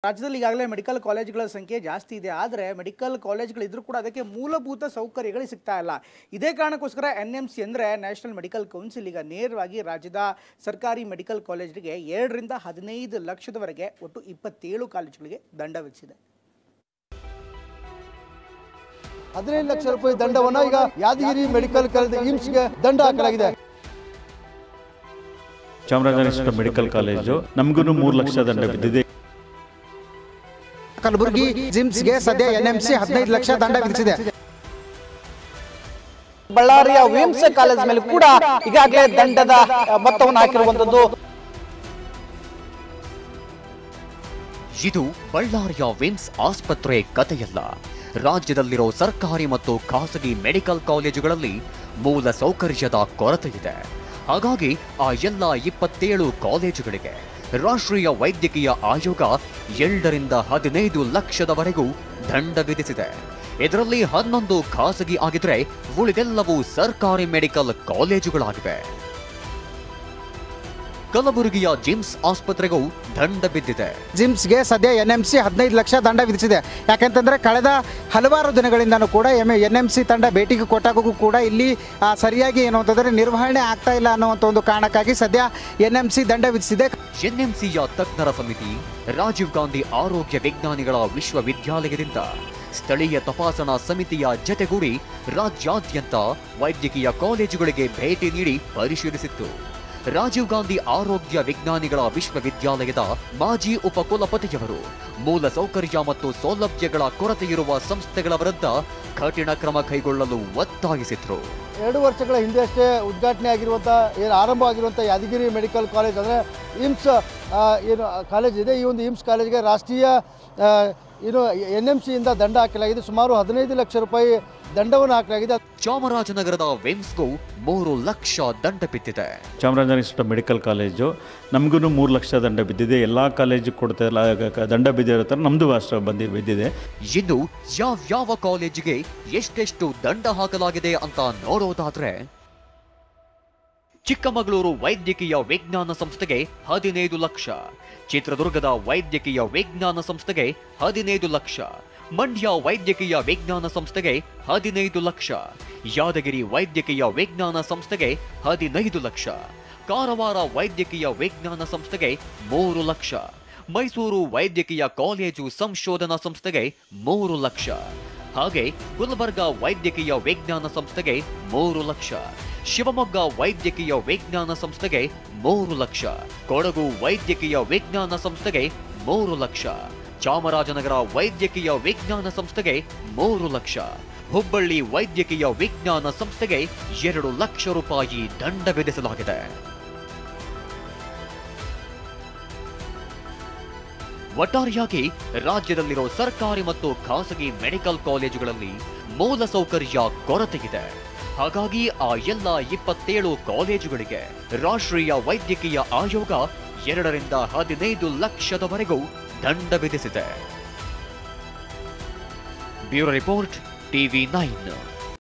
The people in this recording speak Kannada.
ರಾಜ್ಯದಲ್ಲಿ ಈಗಾಗಲೇ ಮೆಡಿಕಲ್ ಕಾಲೇಜುಗಳ ಸಂಖ್ಯೆ ಜಾಸ್ತಿ ಇದೆ. ಆದರೆ ಮೆಡಿಕಲ್ ಕಾಲೇಜುಗಳಿದ್ರೂ ಕೂಡ ಅದಕ್ಕೆ ಮೂಲಭೂತ ಸೌಕರ್ಯಗಳು ಸಿಗ್ತಾ ಇಲ್ಲ. ಇದೇ ಕಾರಣಕ್ಕೋಸ್ಕರ NMC ಅಂದರೆ ನ್ಯಾಷನಲ್ ಮೆಡಿಕಲ್ ಕೌನ್ಸಿಲ್ ಈಗ ನೇರವಾಗಿ ರಾಜ್ಯದ ಸರ್ಕಾರಿ ಮೆಡಿಕಲ್ ಕಾಲೇಜುಗಳಿಗೆ 2 ರಿಂದ 15 ಲಕ್ಷದವರೆಗೆ ಒಟ್ಟು 27 ಕಾಲೇಜುಗಳಿಗೆ ದಂಡ ವಿಧಿಸಿದೆ. 15 ಲಕ್ಷ ರೂಪಾಯಿ ದಂಡವನ್ನು ಈಗ ಯಾದಗಿರಿ ಮೆಡಿಕಲ್ ಕಾಲೇಜ್ ಏಮ್ಸ್ಗೆ ದಂಡ ಹಾಕಲಾಗಿದೆ. ಚಾಮರಾಜನಗರ ಮೆಡಿಕಲ್ ಕಾಲೇಜು ನಮಗೂ 3 ಲಕ್ಷ ದಂಡ ಬಿದ್ದಿದೆ. ಕಲಬುರಗಿ ಜಿಮ್ಸ್ಗೆ ಸದ್ಯ NMC 15 ಲಕ್ಷ ದಂಡ ವಿಧಿಸಿದೆ. ಬಳ್ಳಾರಿಯ ವಿಮ್ಸ್ ಕಾಲೇಜ್ ಮೇಲೆ ಕೂಡ ಈಗಾಗಲೇ ದಂಡದ ಮೊತ್ತವನ್ನು ಹಾಕಿರುವಂತದ್ದು. ಇದು ಬಳ್ಳಾರಿಯ ವಿಮ್ಸ್ ಆಸ್ಪತ್ರೆ ಕಥೆಯಲ್ಲ. ರಾಜ್ಯದಲ್ಲಿರೋ ಸರ್ಕಾರಿ ಮತ್ತು ಖಾಸಗಿ ಮೆಡಿಕಲ್ ಕಾಲೇಜುಗಳಲ್ಲಿ ಮೂಲ ಸೌಕರ್ಯದ ಕೊರತೆ ಇದೆ. ಹಾಗಾಗಿ ಆ ಎಲ್ಲ 27 ಕಾಲೇಜುಗಳಿಗೆ ರಾಷ್ಟ್ರೀಯ ವೈದ್ಯಕೀಯ ಆಯೋಗ 2 ರಿಂದ 15 ಲಕ್ಷದವರೆಗೂ ದಂಡ ವಿಧಿಸಿದೆ. ಇದರಲ್ಲಿ 11 ಖಾಸಗಿ ಆಗಿದ್ರೆ ಉಳಿದೆಲ್ಲವೂ ಸರ್ಕಾರಿ ಮೆಡಿಕಲ್ ಕಾಲೇಜುಗಳಾಗಿವೆ. ಕಲಬುರಗಿಯ ಜಿಮ್ಸ್ ಆಸ್ಪತ್ರೆಗೂ ದಂಡ ಬಿದ್ದಿದೆ. ಜಿಮ್ಸ್ಗೆ ಸದ್ಯ NMC 15 ಲಕ್ಷ ದಂಡ ವಿಧಿಸಿದೆ. ಯಾಕೆಂತಂದ್ರೆ ಕಳೆದ ಹಲವಾರು ದಿನಗಳಿಂದನೂ ಕೂಡ NMC ತಂಡ ಭೇಟಿಗೆ ಕೊಟ್ಟಾಗೂ ಕೂಡ ಇಲ್ಲಿ ಸರಿಯಾಗಿ ಏನು ಅಂತಂದ್ರೆ ನಿರ್ವಹಣೆ ಆಗ್ತಾ ಇಲ್ಲ ಅನ್ನುವಂಥ ಒಂದು ಕಾರಣಕ್ಕಾಗಿ ಸದ್ಯ NMC ದಂಡ ವಿಧಿಸಿದೆ. NMCಯ ತಜ್ಞರ ಸಮಿತಿ ರಾಜೀವ್ ಗಾಂಧಿ ಆರೋಗ್ಯ ವಿಜ್ಞಾನಿಗಳ ವಿಶ್ವವಿದ್ಯಾಲಯದಿಂದ ಸ್ಥಳೀಯ ತಪಾಸಣಾ ಸಮಿತಿಯ ಜತೆಗೂಡಿ ರಾಜ್ಯಾದ್ಯಂತ ವೈದ್ಯಕೀಯ ಕಾಲೇಜುಗಳಿಗೆ ಭೇಟಿ ನೀಡಿ ಪರಿಶೀಲಿಸಿತ್ತು. ರಾಜೀವ್ ಗಾಂಧಿ ಆರೋಗ್ಯ ವಿಜ್ಞಾನಿಗಳ ವಿಶ್ವವಿದ್ಯಾಲಯದ ಮಾಜಿ ಉಪಕುಲಪತಿಯವರು ಮೂಲ ಸೌಕರ್ಯ ಮತ್ತು ಸೌಲಭ್ಯಗಳ ಕೊರತೆಯಿರುವ ಸಂಸ್ಥೆಗಳ ವಿರುದ್ಧ ಕಠಿಣ ಕ್ರಮ ಕೈಗೊಳ್ಳಲು ಒತ್ತಾಯಿಸಿದ್ರು. 2 ವರ್ಷಗಳ ಹಿಂದೆ ಅಷ್ಟೇ ಉದ್ಘಾಟನೆ ಆಗಿರುವಂಥ ಆರಂಭ ಆಗಿರುವಂಥ ಯಾದಗಿರಿ ಮೆಡಿಕಲ್ ಕಾಲೇಜ್ ಅಂದರೆ ಏಮ್ಸ್ ಏನು ಕಾಲೇಜ್ ಇದೆ. ಈ ಒಂದು ಏಮ್ಸ್ ಕಾಲೇಜ್ಗೆ ರಾಷ್ಟ್ರೀಯ NMC ಇಂದ ದಂಡ ಹಾಕಲಾಗಿದೆ. ಸುಮಾರು 15 ಲಕ್ಷ ರೂಪಾಯಿ ದಂಡವನ್ನು ಹಾಕಲಾಗಿದೆ. ಚಾಮರಾಜನಗರದ ವಿಮ್ಸ್ಗೂ 3 ಲಕ್ಷ ದಂಡ ಬಿದ್ದಿದೆ. ಚಾಮರಾಜನಗರ ಮೆಡಿಕಲ್ ಕಾಲೇಜು ನಮಗೂ 3 ಲಕ್ಷ ದಂಡ ಬಿದ್ದಿದೆ. ಎಲ್ಲ ಕಾಲೇಜು ಕೊಡ್ತಾ ದಂಡ ಬಿದ್ದಿರೋ ಥರ ನಮ್ಮದು ಅಷ್ಟು ಬಿದ್ದಿದೆ. ಇನ್ನು ಯಾವ ಕಾಲೇಜಿಗೆ ಎಷ್ಟೆಷ್ಟು ದಂಡ ಹಾಕಲಾಗಿದೆ ಅಂತ ನೋಡೋದಾದ್ರೆ, ಚಿಕ್ಕಮಗಳೂರು ವೈದ್ಯಕೀಯ ವಿಜ್ಞಾನ ಸಂಸ್ಥೆಗೆ 15 ಲಕ್ಷ, ಚಿತ್ರದುರ್ಗದ ವೈದ್ಯಕೀಯ ವಿಜ್ಞಾನ ಸಂಸ್ಥೆಗೆ 15 ಲಕ್ಷ, ಮಂಡ್ಯ ವೈದ್ಯಕೀಯ ವಿಜ್ಞಾನ ಸಂಸ್ಥೆಗೆ 15 ಲಕ್ಷ, ಯಾದಗಿರಿ ವೈದ್ಯಕೀಯ ವಿಜ್ಞಾನ ಸಂಸ್ಥೆಗೆ 15 ಲಕ್ಷ, ಕಾರವಾರ ವೈದ್ಯಕೀಯ ವಿಜ್ಞಾನ ಸಂಸ್ಥೆಗೆ 3 ಲಕ್ಷ, ಮೈಸೂರು ವೈದ್ಯಕೀಯ ಕಾಲೇಜು ಸಂಶೋಧನಾ ಸಂಸ್ಥೆಗೆ 3 ಲಕ್ಷ, ಹಾಗೆ ಗುಲ್ಬರ್ಗಾ ವೈದ್ಯಕೀಯ ವಿಜ್ಞಾನ ಸಂಸ್ಥೆಗೆ 3 ಲಕ್ಷ, ಶಿವಮೊಗ್ಗ ವೈದ್ಯಕೀಯ ವಿಜ್ಞಾನ ಸಂಸ್ಥೆಗೆ 3 ಲಕ್ಷ, ಕೊಡಗು ವೈದ್ಯಕೀಯ ವಿಜ್ಞಾನ ಸಂಸ್ಥೆಗೆ 3 ಲಕ್ಷ, ಚಾಮರಾಜನಗರ ವೈದ್ಯಕೀಯ ವಿಜ್ಞಾನ ಸಂಸ್ಥೆಗೆ 3 ಲಕ್ಷ, ಹುಬ್ಬಳ್ಳಿ ವೈದ್ಯಕೀಯ ವಿಜ್ಞಾನ ಸಂಸ್ಥೆಗೆ 2 ಲಕ್ಷ ರೂಪಾಯಿ ದಂಡ ವಿಧಿಸಲಾಗಿದೆ. ಒಟ್ಟಾರೆಯಾಗಿ ರಾಜ್ಯದಲ್ಲಿರೋ ಸರ್ಕಾರಿ ಮತ್ತು ಖಾಸಗಿ ಮೆಡಿಕಲ್ ಕಾಲೇಜುಗಳಲ್ಲಿ ಮೂಲ ಸೌಕರ್ಯ ಕೊರತೆ ಇದೆ. ಹಾಗಾಗಿ ಆ ಎಲ್ಲ 27 ಕಾಲೇಜುಗಳಿಗೆ ರಾಷ್ಟ್ರೀಯ ವೈದ್ಯಕೀಯ ಆಯೋಗ 2 ರಿಂದ 15 ಲಕ್ಷದವರೆಗೂ ದಂಡ ವಿಧಿಸಿದೆ. Bureau report TV9.